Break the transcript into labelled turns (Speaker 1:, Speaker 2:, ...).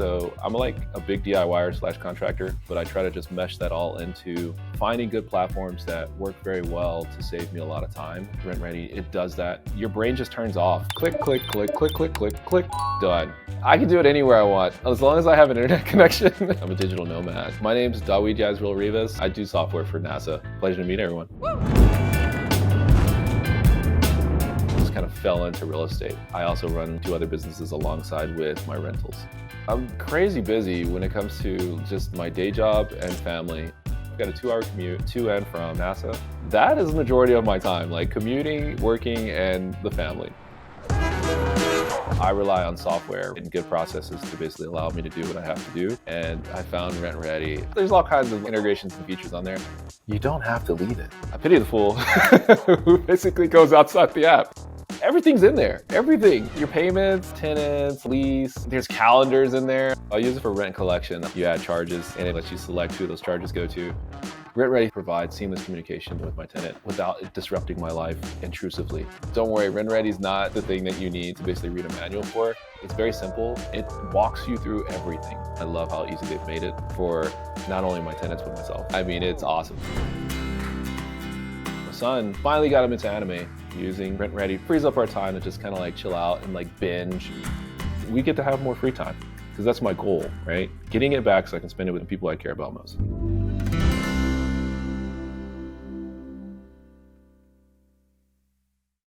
Speaker 1: So I'm like a big DIYer slash contractor, but I try to just mesh that all into finding good platforms that work very well to save me a lot of time. RentRedi, it does that. Your brain just turns off. Click, click, click, click, click, click, click, done. I can do it anywhere I want, as long as I have an internet connection. I'm a digital nomad. My name's Dawid Yazril Rivas. I do software for NASA. Pleasure to meet everyone. Just kind of fell into real estate. I also run 2 other businesses alongside with my rentals. I'm crazy busy when it comes to just my day job and family. I've got a 2-hour commute to and from NASA. That is the majority of my time, like commuting, working, and the family. I rely on software and good processes to basically allow me to do what I have to do. And I found RentRedi. There's all kinds of integrations and features on there. You don't have to leave it. I pity the fool who basically goes outside the app. Everything's in there, everything. Your payments, tenants, lease, there's calendars in there. I'll use it for rent collection. You add charges and it lets you select who those charges go to. RentRedi provides seamless communication with my tenant without it disrupting my life intrusively. Don't worry, RentRedi is not the thing that you need to basically read a manual for. It's very simple. It walks you through everything. I love how easy they've made it for not only my tenants, but myself. I mean, it's awesome. My son finally got him into anime. Using RentRedi frees up our time to just kind of like chill out and like binge. We get to have more free time because that's my goal, right? Getting it back so I can spend it with the people I care about most.